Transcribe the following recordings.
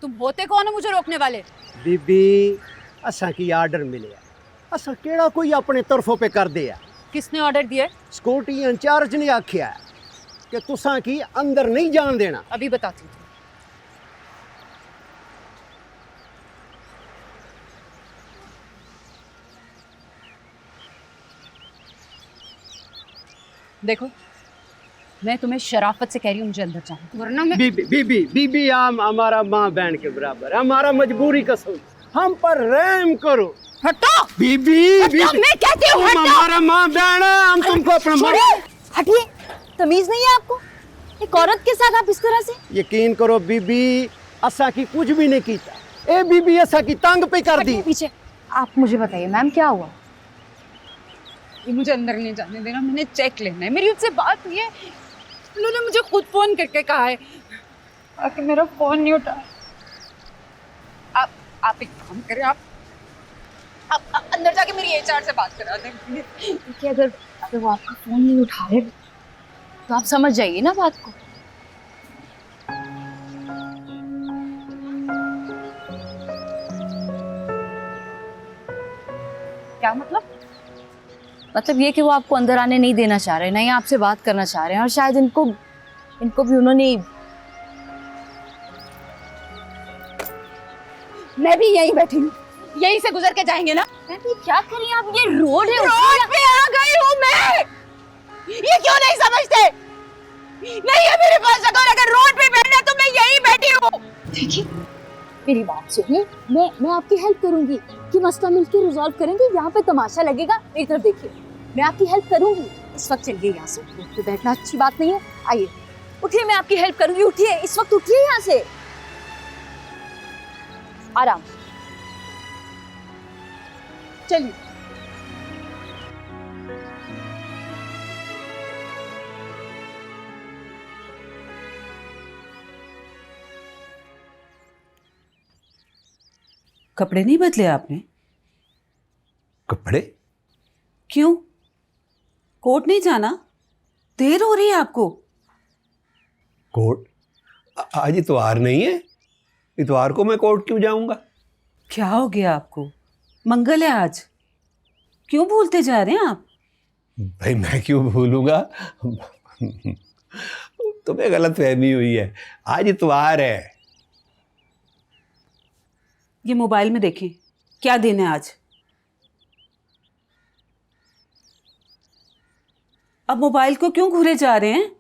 तुम होते कौन हो मुझे रोकने वाले? बीबी असा की आर्डर मिले असा केड़ा कोई अपने तरफों पे कर दिया। किसने ऑर्डर दिया? सिक्योरिटी इंचार्ज ने आख्या कि तुसा की अंदर नहीं जान देना। अभी बताती हूँ। देखो मैं तुम्हें शराफत से कह रही हूँ मुझे अंदर जाना, वरना मैं बीबी बीबी बीबी आम हमारा माँ बहन के बराबर, हमारा मजबूरी का सोच, हम पर रहम करो। हटो। बीबी बीबी मैं कहती हूँ तुम हमारा माँ बहन है, हम तुमको अपना हटिए, तमीज नहीं है आपको? एक औरत के साथ आप इस तरह से? यकीन करो बीबी असा की कुछ भी नहीं कीता। ए बीबी असा की तंग पे कर दी। पीछे आप मुझे बताइए मैम क्या हुआ? ये मुझे अंदर नहीं जाने देना, मैंने चेक लेना है, मेरी उससे बात हुई है, उन्होंने मुझे खुद फोन करके कहा है कि मेरा फोन नहीं उठा। आप एक काम करें, आप अंदर जाके मेरी एचआर से बात करा दें प्लीज। देखिए अगर वो आपका फोन नहीं उठा रहे तो आप समझ जाइए ना बात को। क्या मतलब? मतलब ये कि वो आपको अंदर आने नहीं देना चाह रहे, नहीं आपसे बात करना चाह रहे हैं, और शायद इनको भी उन्होंने। मैं भी यहीं बैठी हूँ, यहीं से गुजर के जाएंगे ना। मैम ये क्या करें आप? ये रोड है, रोड पे आ गई हूँ मैं, ये क्यों नहीं समझते? नहीं है मेरे पास अगर रोड पे बैठना तो मैं यहीं बैठी हूँ। देखिए मेरी बात सुनिए, मैं आपकी हेल्प करूंगी कि मसला मिलकर रिजॉल्व करेंगे। यहाँ पे तमाशा लगेगा, मेरी तरफ देखिए, मैं आपकी हेल्प करूंगी। इस वक्त चलिए यहाँ से, रोड पे बैठना अच्छी बात नहीं है। आइए उठिए, मैं आपकी हेल्प करूंगी। उठिए, इस वक्त उठिए यहाँ से, आराम। चलिए। कपड़े नहीं बदले आपने? कपड़े? क्यों? कोर्ट नहीं जाना? देर हो रही है आपको। कोर्ट? आज इतवार नहीं है, इतवार को मैं कोर्ट क्यों जाऊंगा? क्या हो गया आपको? मंगल है आज, क्यों भूलते जा रहे हैं आप? भाई मैं क्यों भूलूंगा? तुम्हें गलत फहमी हुई है, आज इतवार है। ये मोबाइल में देखें क्या दिन है आज। अब मोबाइल को क्यों घूरे जा रहे हैं?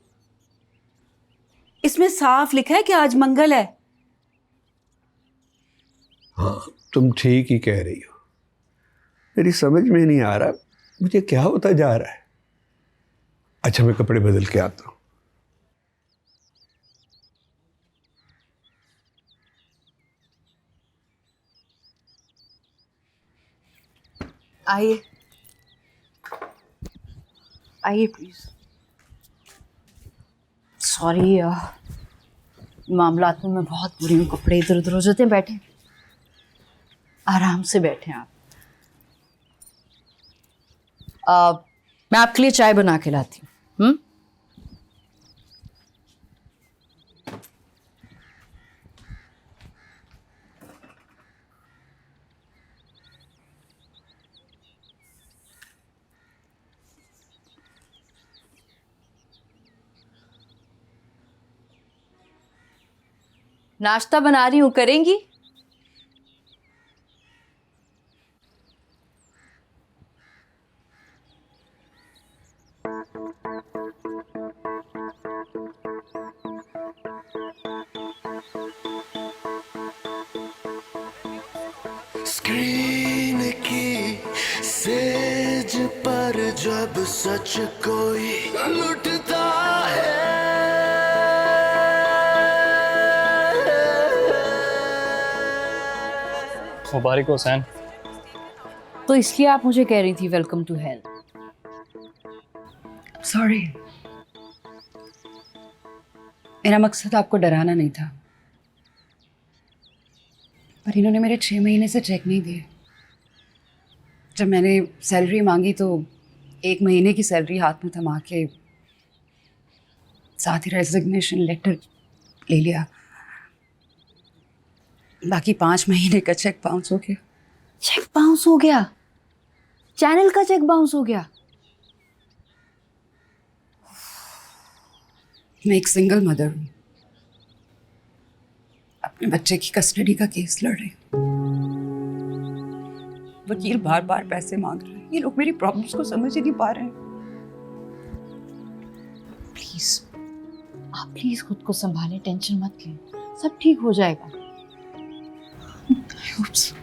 इसमें साफ लिखा है कि आज मंगल है। हाँ तुम ठीक ही कह रही हो, मेरी समझ में नहीं आ रहा मुझे क्या होता जा रहा है। अच्छा मैं कपड़े बदल के आता हूँ। आइए आइए प्लीज। सॉरी मामलात में मैं बहुत बुरी हूँ, कपड़े इधर उधर हो जाते हैं। बैठे, आराम से बैठे आप। मैं आपके लिए चाय बना के लाती हूँ। नाश्ता बना रही हूँ, करेंगी? स्क्रीन की सेज पर जब सच कोई लुटता है, मुबारक हो हुसैन। तो इसलिए आप मुझे कह रही थी वेलकम टू हेल। सॉरी, मेरा मकसद आपको डराना नहीं था, पर इन्होंने मेरे 6 महीने से चेक नहीं दिए। जब मैंने सैलरी मांगी तो 1 महीने की सैलरी हाथ में थमा के साथ ही रेजिग्नेशन लेटर ले लिया। बाकी 5 महीने का चेक बाउंस हो गया। चेक बाउंस हो गया? चैनल का चेक बाउंस हो गया? मैं एक सिंगल मदर हूँ, अपने बच्चे की कस्टडी का केस लड़ रही हूँ। वकील बार बार पैसे मांग रहे हैं। ये लोग मेरी प्रॉब्लम्स को समझ ही नहीं पा रहे हैं। प्लीज, आप प्लीज खुद को संभालें, टेंशन मत लें, सब ठीक हो जाएगा। I hope so.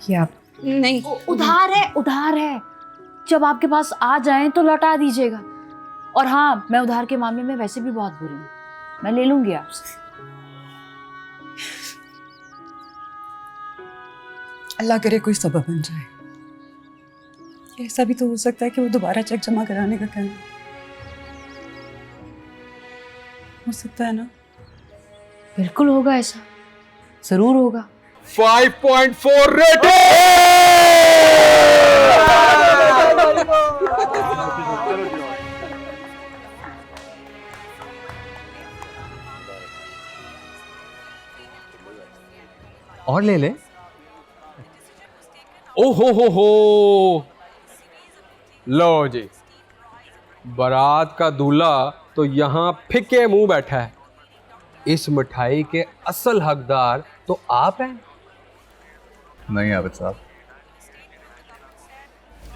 क्या? नहीं, उधार है, उधार है। जब आपके पास आ जाएं तो लौटा दीजिएगा। और हाँ, मैं उधार के मामले में वैसे भी बहुत बुरी हूँ, मैं ले लूंगी आपसे। अल्लाह करे कोई सबब बन जाए। ऐसा भी तो हो सकता है कि वो दोबारा चेक जमा कराने का कहना। हो सकता है ना? बिल्कुल होगा, ऐसा जरूर होगा। 5.4 रेटिंग। और ले ले। ओ हो, लो जी, बारात का दूल्हा तो यहाँ फिके मुंह बैठा है। इस मिठाई के असल हकदार तो आप हैं। नहीं आबिद साहब,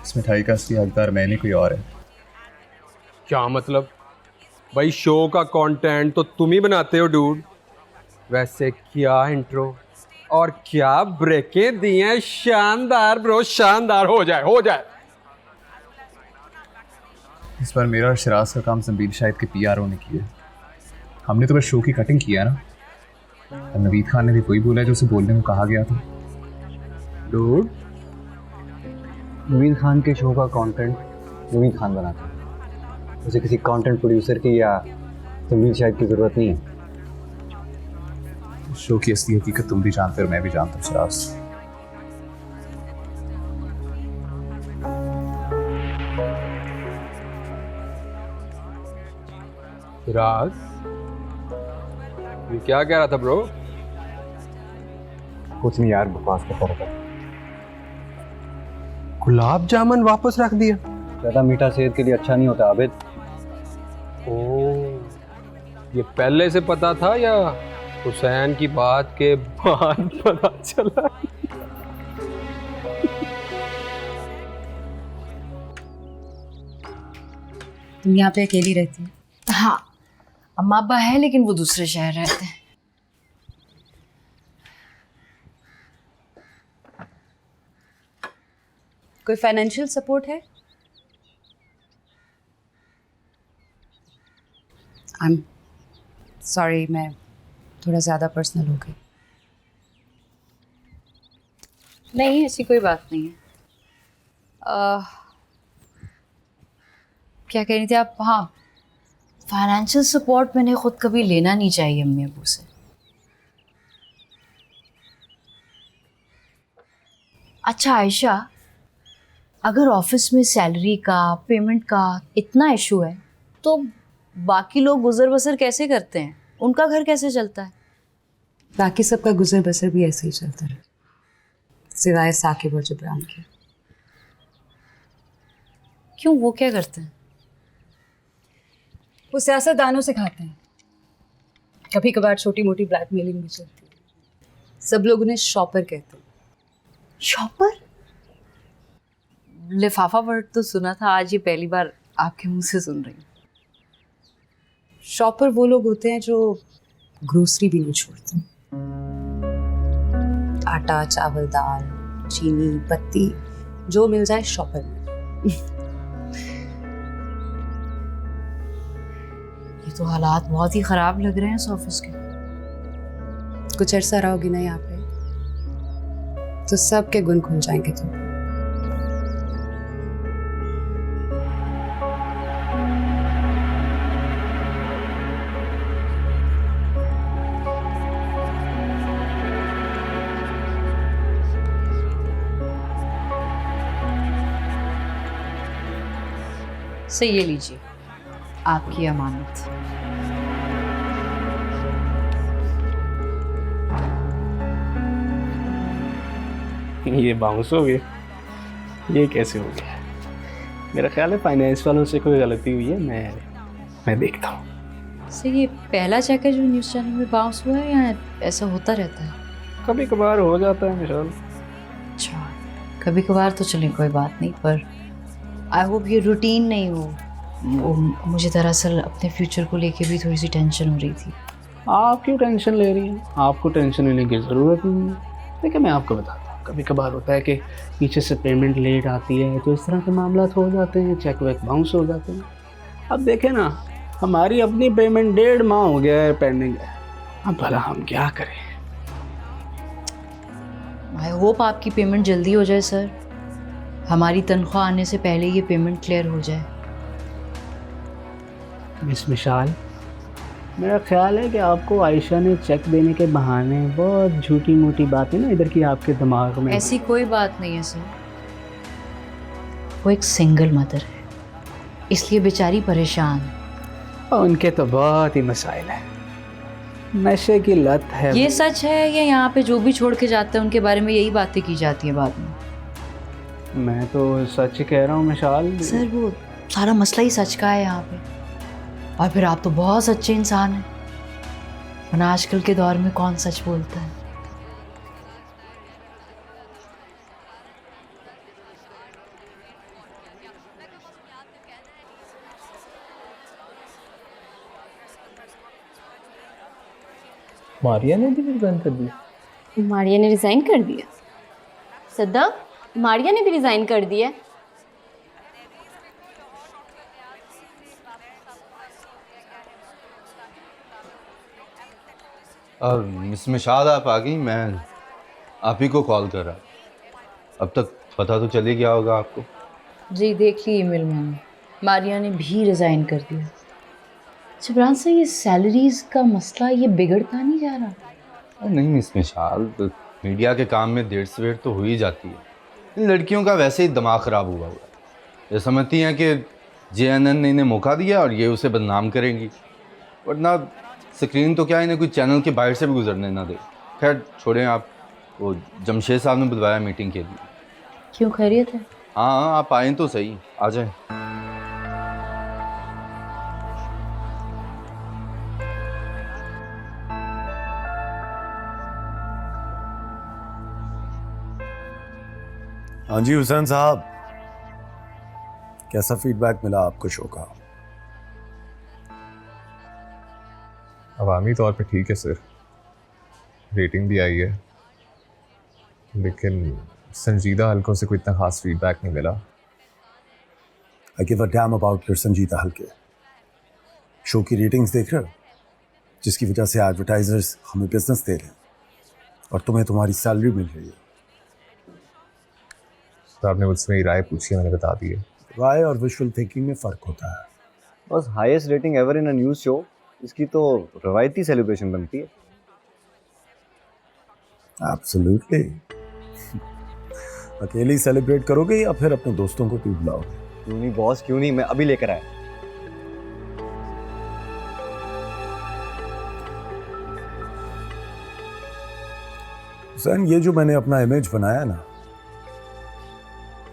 इस मिठाई का असली हकदार मैं नहीं, कोई और है। क्या मतलब? भाई शो का कंटेंट तो तुम ही बनाते हो डूड। वैसे क्या इंट्रो और क्या ब्रेकें दी हैं, शानदार ब्रो, शानदार। हो जाए। इस बार मेरा और शिराज का काम संबील शाहिद के पीआरओ ने किया। हमने तो बस शो की कटिंग किया ना। और नवीद खान ने भी वही बोला जो उसे बोलने को कहा गया था। डूड, नवीद खान के शो का कंटेंट नवीद खान बनाता है, उसे किसी कंटेंट प्रोड्यूसर की या संबील शाहिद की जरूरत नहीं है। शो की असली हकीकत तुम भी जानते हो, मैं भी जानता हूँ शिराज। शिराज, ये क्या कह रहा था ब्रो? कुछ नहीं यार, बकवास करता रहता है। गुलाब जामुन वापस रख दिया? ज़्यादा मीठा सेहत के लिए अच्छा नहीं होता आबिद। ओह, ये पहले से पता था या हुसैन की बात के बाद पता चला? तुम यहाँ पे अकेली रहती हो? हाँ, अम्मा अब्बा है लेकिन वो दूसरे शहर रहते हैं। कोई फाइनेंशियल सपोर्ट है? आई एम सॉरी, मैं थोड़ा ज़्यादा पर्सनल हो गई। नहीं, ऐसी कोई बात नहीं है। क्या कह रही थी आप? हाँ, फाइनेंशियल सपोर्ट मैंने खुद कभी लेना नहीं चाहिए अम्मी अबू से। अच्छा आयशा, अगर ऑफिस में सैलरी का, पेमेंट का इतना इशू है तो बाकी लोग गुजर बसर कैसे करते हैं? उनका घर कैसे चलता है? बाकी सबका गुजर बसर भी ऐसे ही चलता है, सिवाय साकिब और जबरान के। क्यों, वो क्या करते हैं? वो सियासतदानों से खाते हैं। कभी कभार छोटी मोटी ब्लैकमेलिंग भी चलती है। सब लोग उन्हें शॉपर कहते हैं। शॉपर? लिफाफा वर्ड तो सुना था, आज ये पहली बार आपके मुंह से सुन रही हूँ। शॉपर वो लोग होते हैं जो ग्रोसरी भी नहीं छोड़ते। आटा, चावल, दाल, चीनी, पत्ती, जो मिल जाए शॉपर में। ये तो हालात बहुत ही खराब लग रहे हैं इस ऑफिस के। कुछ अरसा रहोगी ना यहाँ पे तो सबके गुण खुल जाएंगे तुम। से ये लीजिए आपकी अमानत। ये बाउंस हो गए, ये कैसे हो गया? मेरा ख्याल है फाइनेंस वालों से कोई गलती हुई है। मैं देखता हूँ। से ये पहला चेक है जो न्यूज़ चैनल में बाउंस हुआ है या ऐसा होता रहता है? कभी कभार हो जाता है मिसाल। अच्छा, कभी कभार तो चलें कोई बात नहीं, पर आई होप ये रूटीन नहीं हो। मुझे दरअसल अपने फ्यूचर को लेके भी थोड़ी सी टेंशन हो रही थी। आप क्यों टेंशन ले रही हैं? आपको टेंशन लेने की ज़रूरत नहीं है। देखिए मैं आपको बताता हूँ, कभी कभार होता है कि पीछे से पेमेंट लेट आती है तो इस तरह के मामला हो जाते हैं, चेक वेक बाउंस हो जाते हैं। अब देखें ना, हमारी अपनी पेमेंट 1.5 माह हो गया है पेंडिंग है। अब भला हम क्या करें? आई होप आपकी पेमेंट जल्दी हो जाए सर। हमारी तनख्वाह आने से पहले ये पेमेंट क्लियर हो जाए। मिस मिशाल, मेरा ख्याल है कि आपको आयशा ने चेक देने के बहाने बहुत झूठी मोटी बातें ना इधर की आपके दिमाग में। ऐसी कोई बात नहीं है सर। वो एक सिंगल मदर है, इसलिए बेचारी परेशान है। और उनके तो बहुत ही मसाइल हैं। नशे की लत है। ये सच है या यहाँ पे जो भी छोड़ के जाते हैं उनके बारे में यही बातें की जाती है बाद में? मैं तो सच कह रहा हूँ मिशाल। सर वो सारा मसला ही सच का है यहाँ पे। और फिर आप तो बहुत सच्चे इंसान हैं, वरना आजकल के दौर में कौन सच बोलता है। मारिया ने भी रिजाइन कर दिया। मारिया ने रिज़ाइन कर दिया? सद्दा, मारिया ने भी रिज़ाइन कर दिया? अब मिस मिशाल आप आ गई, मैं आप ही को कॉल कर रहा। अब तक पता तो चल ही गया होगा आपको। जी देख ली ईमेल मैंने, मारिया ने भी रिज़ाइन कर दिया। जबरान से ये सैलरीज का मसला ये बिगड़ता नहीं जा रहा? नहीं मिस मिशाल, तो मीडिया के काम में देर सवेर तो हो ही जाती है। इन लड़कियों का वैसे ही दिमाग ख़राब हुआ है। ये समझती हैं कि JNN ने इन्हें मौका दिया और ये उसे बदनाम करेंगी, वरना स्क्रीन तो क्या इन्हें कोई चैनल के बाहर से भी गुजरने ना दे। खैर छोड़ें आप, वो जमशेद साहब ने बुलवाया मीटिंग के लिए। क्यों, खैरियत है? हाँ आप आएँ तो सही, आ जाएं। हाँ जी हुसैन साहब, कैसा फीडबैक मिला आपको शो का? अवामी तौर पे ठीक है सर, रेटिंग भी आई है, लेकिन संजीदा हल्कों से कोई इतना खास फीडबैक नहीं मिला। I give a damn about your संजीदा हल्के। शो की रेटिंग्स देख रहे हो, जिसकी वजह से एडवर्टाइजर्स हमें बिजनेस दे रहे हैं और तुम्हें तुम्हारी सैलरी मिल रही है। तो आपने मुझसे मेरी राय पूछी, मैंने बता दी है। राय और विजुअल थिंकिंग में फ़र्क होता है। बस highest rating ever in a news show, इसकी तो रवायती सेलिब्रेशन बनती है। एब्सोल्युटली। अकेले ही सेलिब्रेट करोगे या फिर अपने दोस्तों को भी बुलाओगे? क्यों नहीं बॉस, क्यों नहीं, मैं अभी लेकर आया। हुसैन, ये जो मैंने अपना इमेज बनाया ना,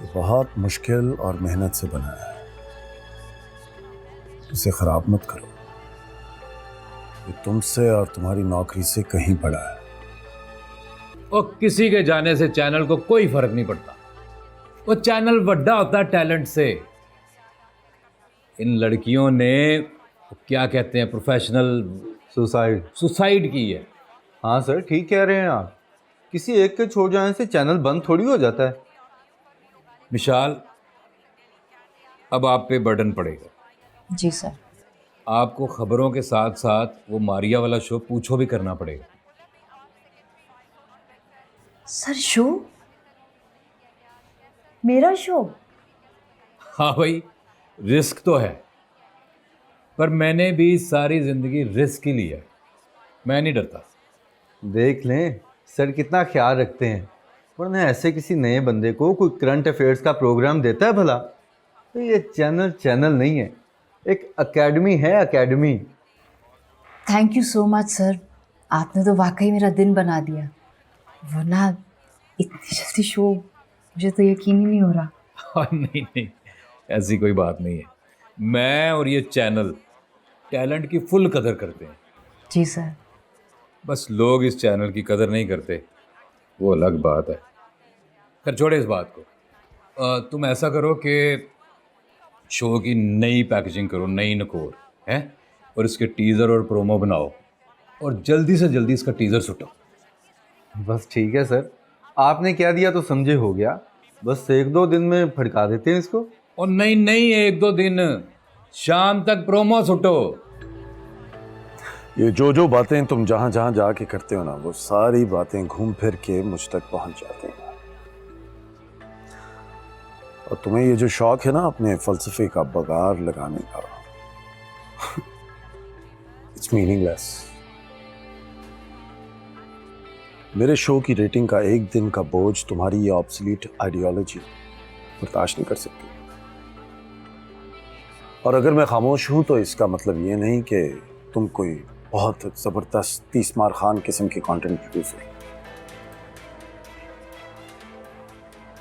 ये बहुत मुश्किल और मेहनत से बनाया है। इसे खराब मत करो। ये तुमसे और तुम्हारी नौकरी से कहीं बड़ा है। और किसी के जाने से चैनल को कोई फर्क नहीं पड़ता। वो चैनल बड़ा होता है टैलेंट से। इन लड़कियों ने क्या कहते हैं, प्रोफेशनल सुसाइड की है। हाँ सर, ठीक कह रहे हैं आप। किसी एक के छोड़ जाने से चैनल बंद थोड़ी हो जाता है। विशाल, अब आप पे बर्डन पड़ेगा। जी सर। आपको खबरों के साथ साथ वो मारिया वाला शो पूछो भी करना पड़ेगा। Sir show? मेरा शो? हाँ भाई, रिस्क तो है, पर मैंने भी सारी जिंदगी रिस्क ही लिया है, मैं नहीं डरता। देख लें सर कितना ख्याल रखते हैं, वरना ऐसे किसी नए बंदे को कोई करंट अफेयर्स का प्रोग्राम देता है भला? तो ये चैनल नहीं है, एक एकेडमी है, academy. Thank you so much sir, आपने तो वाकई मेरा दिन बना दिया, वरना इतनी जल्दी शो मुझे तो यकीन ही नहीं हो रहा। हाँ, नहीं, ऐसी कोई बात नहीं है। मैं और ये चैनल टैलेंट की फुल कदर करते हैं। जी सर। बस लोग इस चैनल की कदर नहीं करते, वो अलग बात है। खैर छोड़े इस बात को। तुम ऐसा करो कि शो की नई पैकेजिंग करो, नई नकोर है, और इसके टीज़र और प्रोमो बनाओ, और जल्दी से जल्दी इसका टीज़र सुटाओ। बस ठीक है सर, आपने क्या दिया तो समझे हो गया, बस 1-2 दिन में फड़का देते हैं इसको। और नहीं 1-2 दिन, शाम तक प्रोमो सुटो। ये जो बातें तुम जहां जहां जाके करते हो ना, वो सारी बातें घूम फिर के मुझ तक पहुंच जाती हैं। और तुम्हें ये जो शौक है ना अपने फलसफे का बगार लगाने का, इट्स मीनिंगलेस। मेरे शो की रेटिंग का एक दिन का बोझ तुम्हारी ये ऑब्सोलीट आइडियोलॉजी बर्दाश्त नहीं कर सकती। और अगर मैं खामोश हूं तो इसका मतलब ये नहीं कि तुम कोई बहुत जबरदस्त तीसमार खान किस्म की कंटेंट प्रोड्यूसर।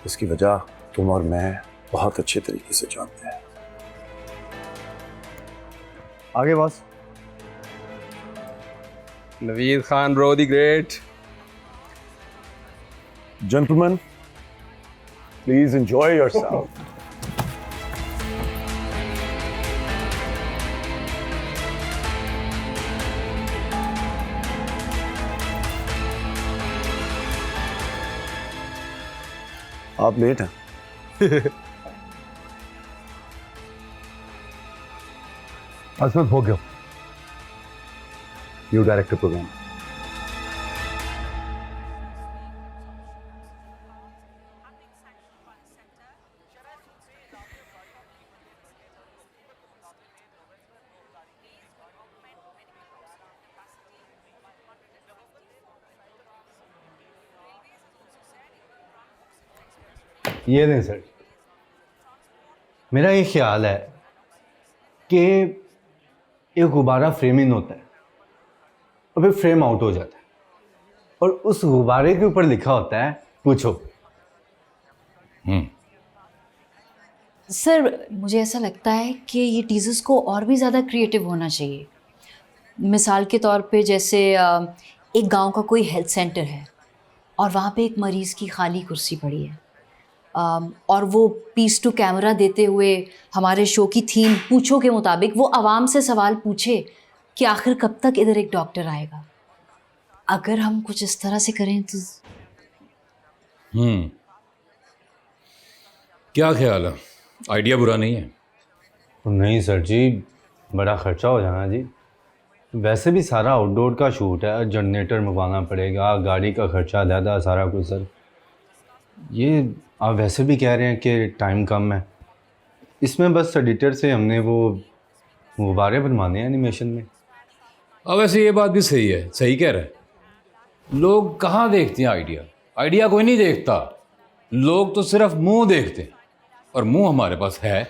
इसकी वजह तुम और मैं बहुत अच्छे तरीके से जानते हैं। आगे boss. Naveed Khan bro the great. Gentlemen, please enjoy yourself. आप लेट हैं। असमत हो गया, यू डायरेक्टर प्रोग्राम। ये नहीं सर, मेरा ये ख्याल है कि एक गुब्बारा फ्रेम इन होता है और फिर फ्रेम आउट हो जाता है, और उस गुब्बारे के ऊपर लिखा होता है पूछो। सर मुझे ऐसा लगता है कि ये टीजर्स को और भी ज़्यादा क्रिएटिव होना चाहिए। मिसाल के तौर पे जैसे एक गांव का कोई हेल्थ सेंटर है और वहाँ पे एक मरीज़ की खाली कुर्सी पड़ी है, और वो पीस टू कैमरा देते हुए हमारे शो की थीम पूछो के मुताबिक वो आवाम से सवाल पूछे कि आखिर कब तक इधर एक डॉक्टर आएगा। अगर हम कुछ इस तरह से करें तो। क्या ख्याल है? आइडिया बुरा नहीं है। नहीं सर जी, बड़ा खर्चा हो जाना जी। वैसे भी सारा आउटडोर का शूट है, जनरेटर मंगवाना पड़ेगा, गाड़ी का खर्चा ज़्यादा, सारा कुछ सर। ये आप वैसे भी कह रहे हैं कि टाइम कम है, इसमें बस एडिटर से हमने वो गुब्बारे बनवाने हैं एनिमेशन में। अब वैसे ये बात भी सही है, सही कह रहे हैं। लोग कहाँ देखते हैं आइडिया? आइडिया कोई नहीं देखता, लोग तो सिर्फ मुंह देखते हैं, और मुंह हमारे पास है।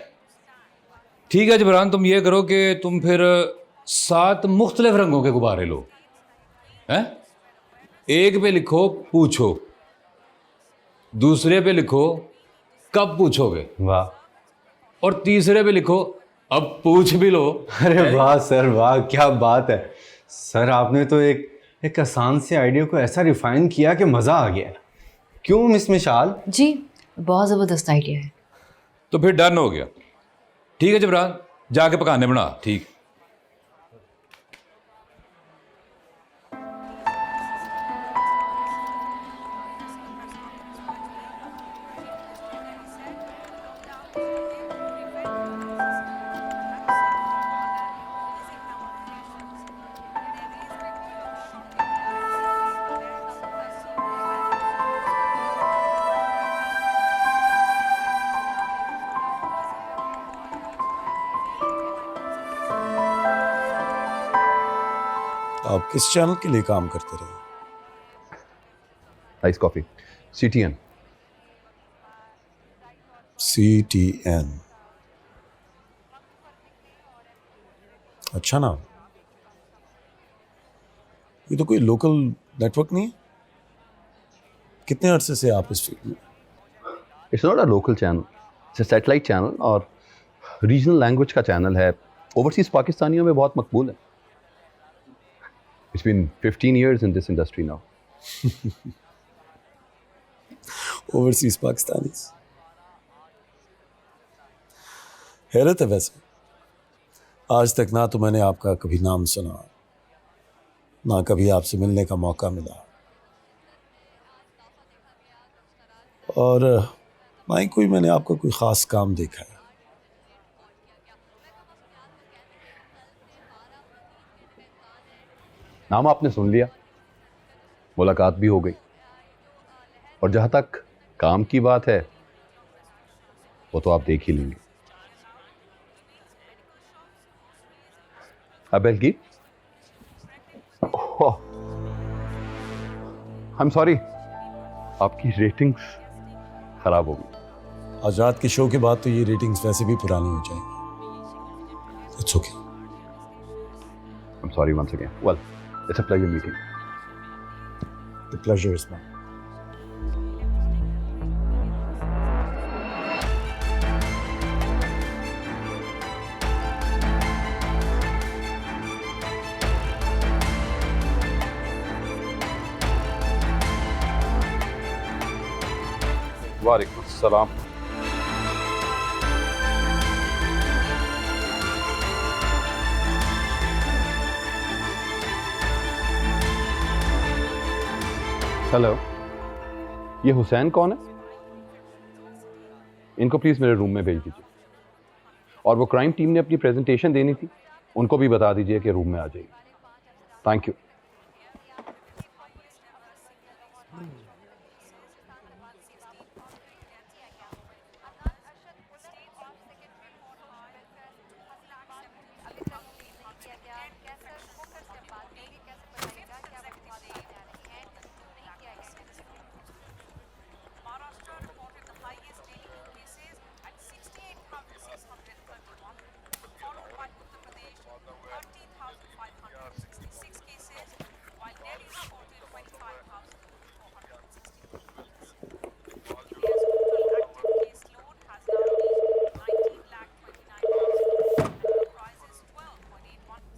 ठीक है जबरान, तुम ये करो कि तुम फिर 7 मुख्तलिफ रंगों के गुब्बारे लो हैं। एक पे लिखो पूछो, दूसरे पे लिखो कब पूछोगे, वाह, और तीसरे पे लिखो अब पूछ भी लो। अरे वाह सर वाह, क्या बात है सर। आपने तो एक आसान से आइडिया को ऐसा रिफाइन किया कि मज़ा आ गया। क्यों मिस मिशाल? जी बहुत ज़बरदस्त आइडिया है। तो फिर डन हो गया। ठीक है जबरान, जाके पकाने बना। ठीक। आप किस चैनल के लिए काम करते रहे? Ice coffee, CTN। CTN, अच्छा नाम। ये तो कोई लोकल नेटवर्क नहीं है? कितने अरसे से आप इस फील्ड में? It's not a local channel, it's a satellite channel और रीजनल लैंग्वेज का चैनल है। ओवरसीज पाकिस्तानियों में बहुत मकबूल है। It's been 15 years in this industry now. Overseas Pakistani, हैरत है। वैसे आज तक ना तो मैंने आपका कभी नाम सुना, ना कभी आपसे मिलने का मौका मिला, और ना ही कोई मैंने आपका कोई ख़ास काम देखा है। नाम आपने सुन लिया, मुलाकात भी हो गई, और जहां तक काम की बात है वो तो आप देख ही लेंगे। अबेल आई एम सॉरी, आपकी रेटिंग्स खराब हो गई। आज रात के शो के बाद तो ये रेटिंग्स वैसे भी पुरानी हो जाएंगी। It's okay. I am sorry once again. Well, it's a pleasure meeting. The pleasure is mine. वालेकुम अस्सलाम। हेलो, ये हुसैन कौन है? इनको प्लीज मेरे रूम में भेज दीजिए, और वो क्राइम टीम ने अपनी प्रेजेंटेशन देनी थी, उनको भी बता दीजिए कि रूम में आ जाइए। Thank you.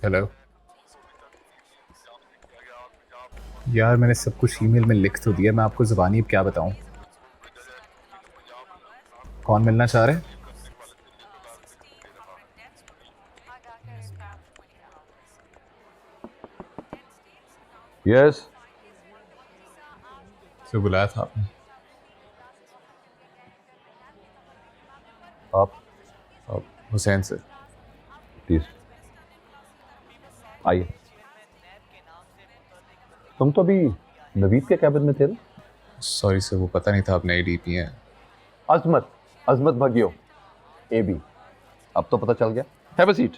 हेलो यार, मैंने सब कुछ ईमेल में लिख तो दिया, मैं आपको ज़बानी अब क्या बताऊं। कौन मिलना चाह रहे हैं? यस, तो बुलाया था आपने? आप हुसैन सर। प्लीज आइए। तुम तो अभी नवीद के कैबिन में थे ना? सॉरी सर, वो पता नहीं था आप नए डीपी हैं। अजमत भगियो, AB। अब तो पता चल गया। Have a seat.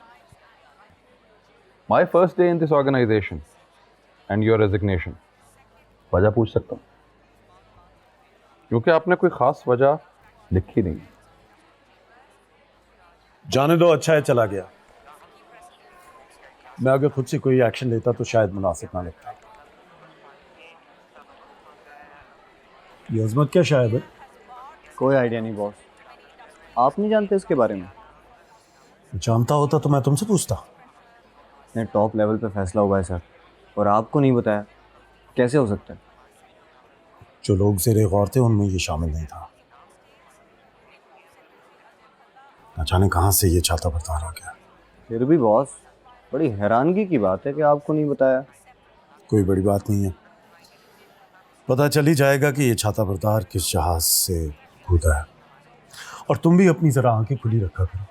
My first day in this organization and your resignation. वजह पूछ सकता हूँ? क्योंकि आपने कोई खास वजह लिखी नहीं। जाने दो, अच्छा है चला गया। मैं अगर खुद से कोई एक्शन लेता तो शायद मुनासिब ना लगता। ये अजमत क्या शायद है? कोई आइडिया नहीं बॉस, आप नहीं जानते इसके बारे में? जानता होता तो मैं तुमसे पूछता। इतने टॉप लेवल पे फैसला हुआ है सर, और आपको नहीं बताया, कैसे हो सकता है? जो लोग ज़ेरे गौर थे उनमें ये शामिल नहीं था। न जाने कहाँ से ये छाता बरतार आ गया। फिर भी बॉस, बड़ी हैरानगी की बात है कि आपको नहीं बताया। कोई बड़ी बात नहीं है, पता चल ही जाएगा कि ये छाता बरदार किस जहाज से कूदा है। और तुम भी अपनी ज़रा आंखें खुली रखा करो,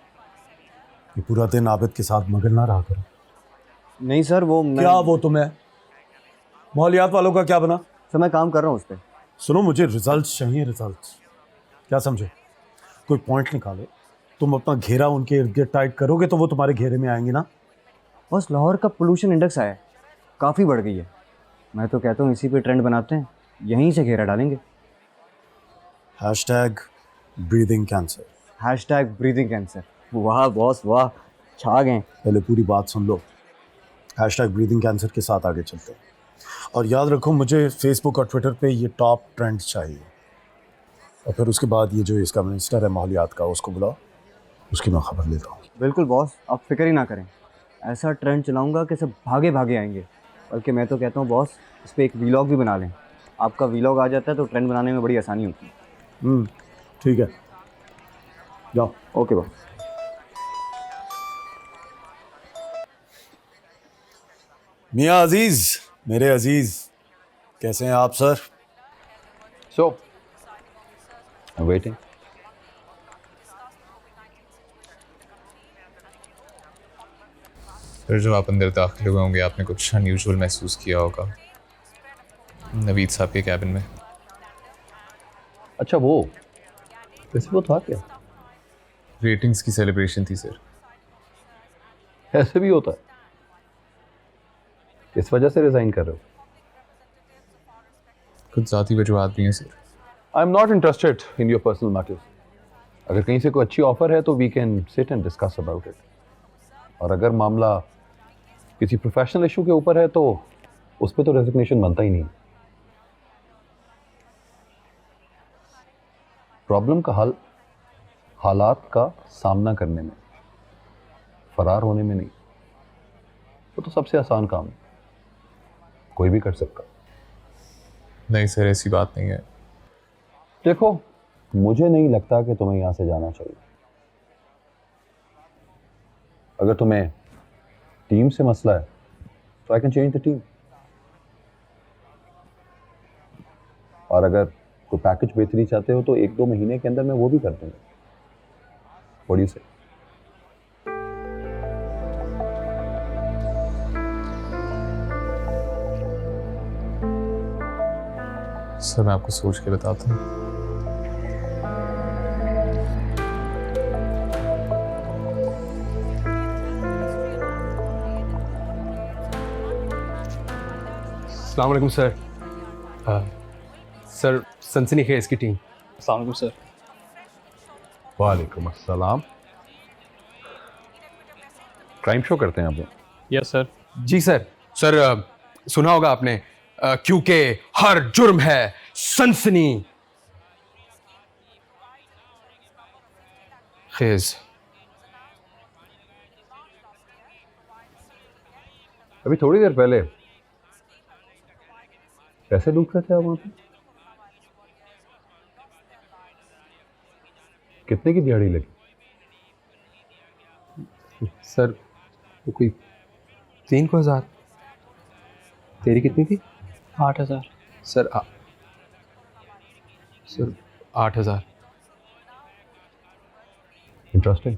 ये पूरा दिन आबिद के साथ मगन ना रहा करो। नहीं सर, वो क्या वो तुम्हें? माहौलियात वालों का क्या बना? सर मैं काम कर रहा हूँ उस पर। सुनो, मुझे रिजल्ट चाहिए, रिजल्ट। क्या समझे? कोई पॉइंट निकालो। तुम अपना घेरा उनके इर्द गिर्द टाइट करोगे तो वो तुम्हारे घेरे में आएंगे ना। बस लाहौर का पोल्यूशन इंडेक्स आया है, काफ़ी बढ़ गई है। मैं तो कहता हूँ इसी पे ट्रेंड बनाते हैं, यहीं से घेरा डालेंगे। Hashtag breathing cancer. Hashtag breathing cancer. वाह बॉस वाह, छा गए। पहले पूरी बात सुन लो। हैशटैग ब्रीदिंग कैंसर के साथ आगे चलते हैं। और याद रखो, मुझे फेसबुक और ट्विटर पे ये टॉप ट्रेंड चाहिए। और फिर उसके बाद ये जो इसका मिनिस्टर है माहौलियात का, उसको बुलाओ, उसकी मैं खबर लेता हूँ। बिल्कुल बॉस, आप फिक्र ही ना करें। ऐसा ट्रेंड चलाऊंगा कि सब भागे भागे आएंगे। बल्कि मैं तो कहता हूँ बॉस, इस पर एक वीलॉग भी बना लें। आपका वीलॉग आ जाता है तो ट्रेंड बनाने में बड़ी आसानी होती है। ठीक है, जाओ। Okay boss. मियाँ अजीज, मेरे अजीज, कैसे हैं आप सर? So waiting. फिर जब आप अंदर दाखिल हुए होंगे आपने कुछ अनयूजुअल महसूस किया होगा नवीद साहब के कैबिन में। अच्छा वो, वैसे वो था क्या? रेटिंग्स की सेलिब्रेशन थी सर। ऐसे भी होता है? इस वजह से रिजाइन कर रहे हो? कुछ ज़ाती वजूहात भी हैं sir. I am not interested in your personal matters. अगर कहीं से कोई अच्छी ऑफर है तो we can sit and discuss about it. और अगर मामला किसी प्रोफेशनल इशू के ऊपर है तो उस पर तो रेजिग्नेशन बनता ही नहीं। प्रॉब्लम का हल हालात का सामना करने में, फरार होने में नहीं। वो तो सबसे आसान काम है, कोई भी कर सकता। नहीं सर, ऐसी बात नहीं है। देखो, मुझे नहीं लगता कि तुम्हें यहां से जाना चाहिए। अगर तुम्हें टीम से मसला है तो I can change the team. और अगर कोई पैकेज बेहतरी चाहते हो तो 1-2 महीने के अंदर मैं वो भी कर दूंगा। व्हाट डू यू से? सर मैं आपको सोच के बताता हूँ। अस्सलाम वालेकुम सर। सर सनसनी खेज की टीम। अस्सलाम वालेकुम सर। वालेकुम अस्सलाम। क्राइम शो करते हैं आप लोग? Yes sir. जी सर। सर सुना होगा आपने, क्योंकि हर जुर्म है सनसनी खेज। अभी थोड़ी देर पहले पैसे लूट रहे थे आप वहां पे? कितने की दिहाड़ी लगी? सर वो कोई 3,000। तेरी कितनी थी? 8,000। Sir sir 8,000। इंटरेस्टिंग।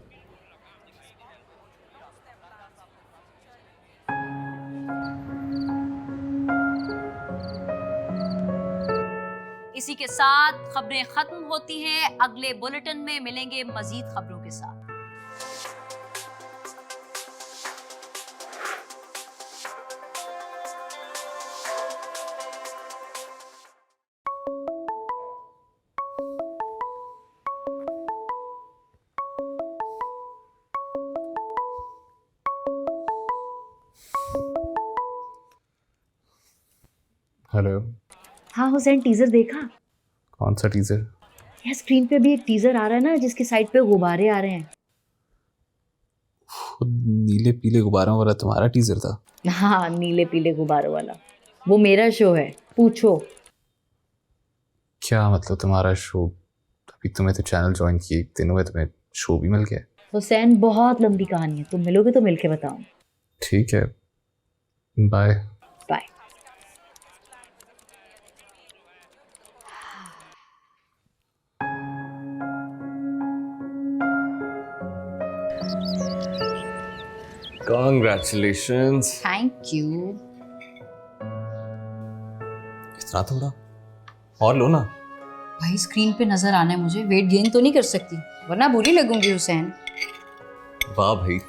इसी के साथ खबरें खत्म होती हैं। अगले बुलेटिन में मिलेंगे मजीद खबरों के साथ। हेलो। हाँ हुसैन, टीजर देखा? कौन सा टीजर? यार स्क्रीन पे भी एक टीजर आ रहा है ना, जिसके साइड पे गुब्बारे आ रहे हैं। नीले पीले गुब्बारों वाला तुम्हारा टीजर था? हाँ, नीले पीले गुब्बारों वाला वो मेरा शो है, पूछो। क्या मतलब तुम्हारा शो? अभी तुम्हें तो चैनल ज्वाइन किए एक दिन हुए, तुम्हें शो भी मिल गया? हुसैन बहुत लंबी कहानी है, तुम मिलोगे तो मिलके बताओ। ठीक है, bye. Bye. Congratulations. Thank you. इतना थोड़ा और लो ना। भाई स्क्रीन पे नजर आना है मुझे, वेट गेन तो नहीं कर सकती वरना बुरी लगूंगी हुसैन। वाह भाई,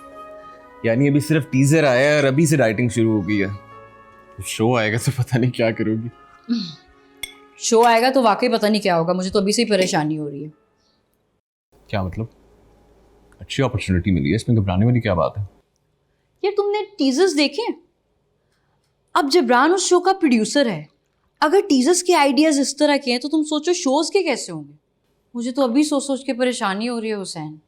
यानी अभी सिर्फ टीजर आया है और अभी से डाइटिंग शुरू हो गई है। शो आएगा तो पता नहीं क्या करोगी। शो आएगा तो वाकई पता नहीं क्या होगा, मुझे तो अभी से ही परेशानी हो रही है। क्या मतलब? अच्छी अपॉर्चुनिटी मिली है, इसमें घबराने वाली क्या बात है? यार तुमने टीजर्स देखे? अब जिब्रान उस शो का प्रोड्यूसर है, अगर टीजर्स के आइडियाज इस तरह के हैं तो तुम सोचो शोज के कैसे होंगे। मुझे तो अभी सोच सोच के परेशानी हो रही है हुसैन।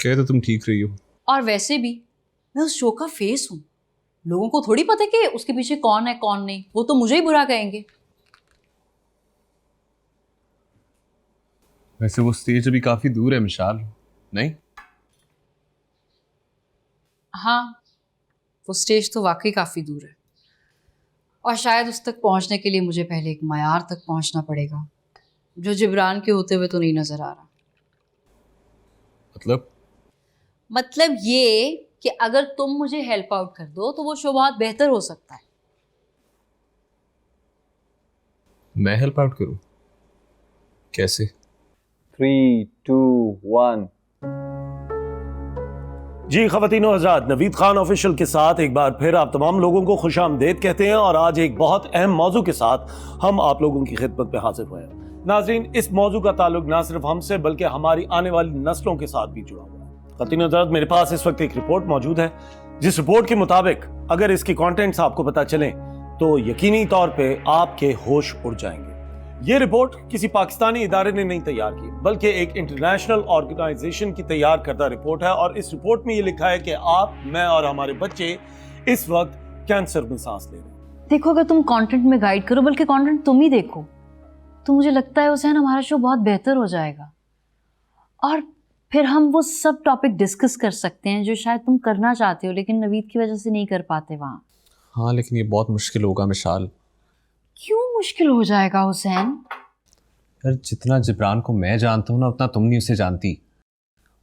कह तो तुम ठीक रही हो। और वैसे भी मैं उस शो का फेस हूँ, लोगों को थोड़ी पता कि उसके पीछे कौन है कौन नहीं, वो तो मुझे ही बुरा कहेंगे। वैसे वो स्टेज अभी काफी दूर है मिशाल, नहीं? हाँ, वो स्टेज तो वाकई काफ़ी दूर है, और शायद उस तक पहुंचने के लिए मुझे पहले एक मयार तक पहुंचना पड़ेगा जो जिब्रान के होते हुए तो नहीं नजर आ रहा। मतलब ये कि अगर तुम मुझे हेल्प आउट कर दो तो वो शो बहुत बेहतर हो सकता है। मैं हेल्प आउट करूं? कैसे? 3, 2, 1। जी ख़वातीन और हज़रात, नवीद खान ऑफिशियल के साथ एक बार फिर आप तमाम लोगों को खुशामदीद कहते हैं, और आज एक बहुत अहम मौजू के साथ हम आप लोगों की खिदमत में हाजिर हुए हैं। नाज़रीन, इस मौजू का ताल्लुक ना सिर्फ हमसे बल्कि हमारी आने वाली नस्लों के साथ भी जुड़ा हुआ है। ख़वातीन और हज़रात, मेरे पास इस वक्त एक रिपोर्ट मौजूद है, जिस रिपोर्ट के मुताबिक अगर इसके कॉन्टेंट्स आपको पता चलें तो यकीनी तौर पर आपके होश उड़ जाएंगे। ये रिपोर्ट किसी पाकिस्तानी इदारे ने नहीं तैयार की, बल्कि एक इंटरनेशनल ऑर्गेनाइजेशन की तैयार करदा रिपोर्ट है, और इस रिपोर्ट में ये लिखा है कि आप, मैं और हमारे बच्चे इस वक्त कैंसर में सांस ले रहे हैं। देखो, अगर तुम कंटेंट में गाइड करो, बल्कि कंटेंट तुम ही देखो, तो मुझे लगता है हुसैन हमारा शो बहुत बेहतर हो जाएगा, और फिर हम वो सब टॉपिक डिस्कस कर सकते हैं जो शायद तुम करना चाहते हो लेकिन नवीद की वजह से नहीं कर पाते वहाँ। हाँ, लेकिन ये बहुत मुश्किल होगा मिशाल। क्यों मुश्किल हो जाएगा हुसैन? यार, जितना जिब्रान को मैं जानता हूँ ना, उतना तुम नहीं उसे जानती।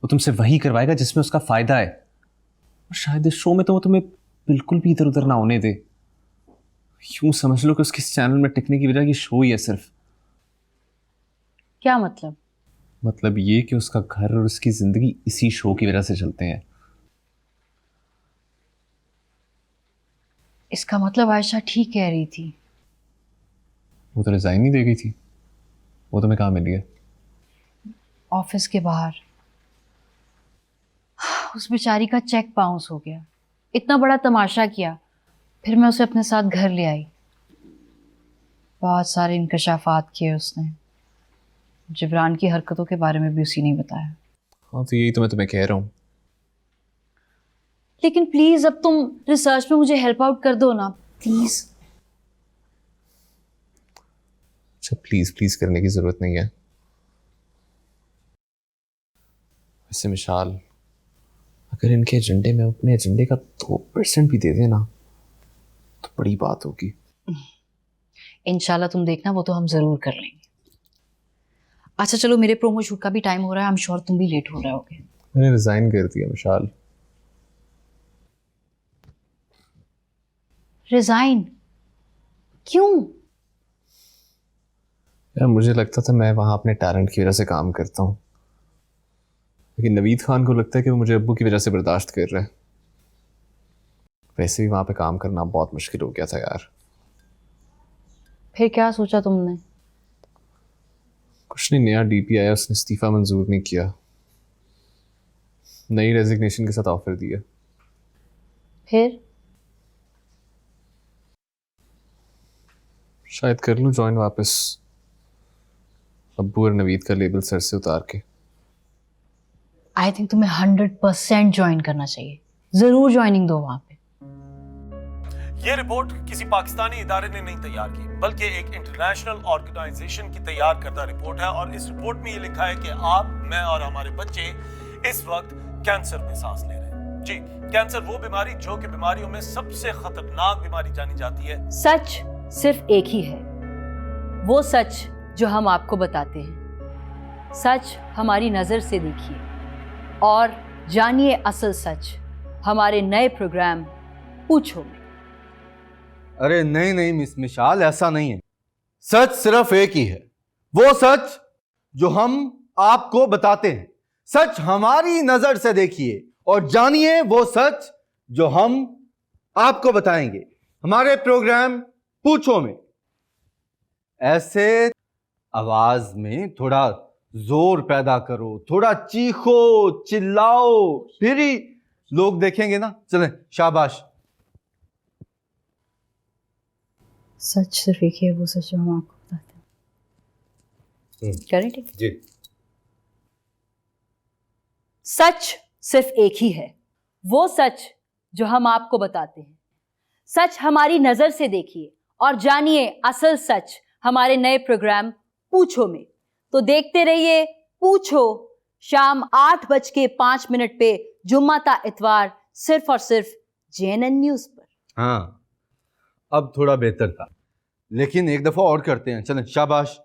वो तुमसे वही करवाएगा जिसमें उसका फायदा है, और शायद इस शो में तो वो तुम्हें बिल्कुल भी इधर उधर ना होने दे। यूं समझ लो कि उसके इस चैनल में टिकने की वजह ये शो ही है सिर्फ। क्या मतलब? मतलब ये कि उसका घर और उसकी जिंदगी इसी शो की वजह से चलते हैं। इसका मतलब आयशा ठीक कह रही थी। वो तो रिजाइन नहीं दे गई थी, वो तुम्हें कहाँ मिली है? ऑफिस के बाहर। उस बेचारी का चेक बाउंस हो गया, इतना बड़ा तमाशा किया, फिर मैं उसे अपने साथ घर ले आई। बहुत सारे इंकशाफात किए उसने, जिब्रान की हरकतों के बारे में भी उसी ने बताया। हाँ, तो यही तो मैं तुम्हें कह रहा हूँ। लेकिन प्लीज अब तुम रिसर्च में मुझे हेल्प आउट कर दो ना, प्लीज। अच्छा, प्लीज प्लीज करने की जरूरत नहीं है। वैसे मिशाल, अगर इनके एजेंडे में अपने एजेंडे का 2% भी दे देना तो बड़ी बात होगी। इंशाल्लाह तुम देखना, वो तो हम जरूर कर लेंगे। अच्छा चलो, मेरे प्रोमो शूट का भी टाइम हो रहा है, आई एम श्योर तुम भी लेट हो रहे होगे। मैंने रिजाइन कर दिया मिशाल। रिजाइन? क्यों? यार, मुझे लगता था मैं वहां अपने टैलेंट की वजह से काम करता हूँ, लेकिन नवीद खान को लगता है कि वो मुझे अब्बू की वजह से बर्दाश्त कर रहा है। वैसे भी वहां पे काम करना बहुत मुश्किल हो गया था यार। फिर क्या सोचा तुमने? कुछ नहीं, नया डीपी आया, उसने इस्तीफा मंजूर नहीं किया, नई रेजिग्नेशन के साथ ऑफर दिया। फिर? शायद कर लूँ ज्वाइन वापस, अब्बू और नवीद का लेबल सर से उतार के। आई थिंक तुम्हें 100% ज्वाइन करना चाहिए, जरूर ज्वाइनिंग दो वहां पे। ये रिपोर्ट किसी पाकिस्तानी इदारे ने नहीं तैयार की, बल्कि एक इंटरनेशनल ऑर्गेनाइजेशन की तैयार करदा रिपोर्ट है, और इस रिपोर्ट में ये लिखा है कि आप, मैं और हमारे बच्चे इस वक्त कैंसर में सांस ले रहे हैं। जी, कैंसर वो बीमारी जो कि बीमारियों में सबसे खतरनाक बीमारी जानी जाती है। सच सिर्फ एक ही है, वो सच जो हम आपको बताते हैं। सच हमारी नजर से देखिए और जानिए असल सच हमारे नए प्रोग्राम पूछो। अरे नहीं नहीं मिस मिशाल, ऐसा नहीं है। सच सिर्फ एक ही है, वो सच जो हम आपको बताते हैं। सच हमारी नजर से देखिए और जानिए वो सच जो हम आपको बताएंगे हमारे प्रोग्राम पूछो में। ऐसे आवाज में थोड़ा जोर पैदा करो, थोड़ा चीखो चिल्लाओ, फिर ही लोग देखेंगे ना। चलें, शाबाश। सच सिर्फ एक ही है, वो सच जो हम आपको बताते हैं। करें ठीक? जी। सच सिर्फ एक ही है, वो सच जो हम आपको बताते हैं। सच हमारी नजर से देखिए और जानिए असल सच हमारे नए प्रोग्राम पूछो में। तो देखते रहिए पूछो, शाम 8:05 पे जुम्मा ता इतवार, सिर्फ और सिर्फ JNN न्यूज पर। हाँ, अब थोड़ा बेहतर था, लेकिन एक दफा और करते हैं। चलें, शाबाश।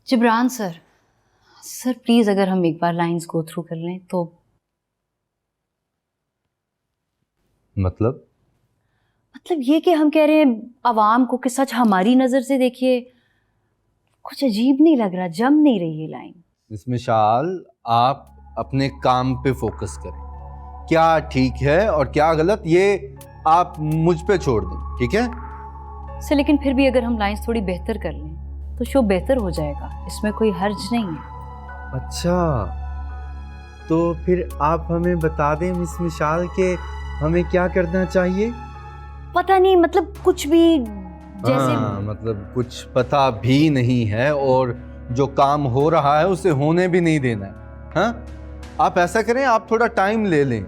जिब्रान सर प्लीज अगर हम एक बार लाइंस गो थ्रू कर लें तो। मतलब ये कि हम कह रहे हैं आवाम को कि सच हमारी नजर से देखिए। कुछ अजीब नहीं लग रहा, जम नहीं रही है लाइन। इसमें शाल आप अपने काम पे फोकस करें, क्या ठीक है और क्या गलत ये आप मुझ पे छोड़ दें, ठीक है? सर लेकिन फिर भी अगर हम लाइंस थोड़ी बेहतर कर लें तो शो बेहतर हो जाएगा, इसमें कोई हर्ज नहीं है। अच्छा, तो फिर आप हमें बता दें मिस मिशाल के हमें क्या करना चाहिए? पता नहीं, मतलब कुछ भी जैसे। हाँ, मतलब कुछ पता भी नहीं है और जो काम हो रहा है उसे होने भी नहीं देना है। हाँ, आप ऐसा करें, आप थोड़ा टाइम ले लें,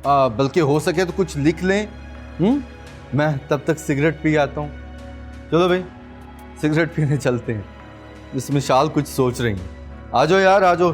बल्कि हो सके तो कुछ लिख लें। मैं तब तक सिगरेट पी आता हूँ। चलो भाई, सिगरेट पीने चलते हैं। मिस मिशाल कुछ सोच रही हैं। आ जाओ यार, आ जाओ।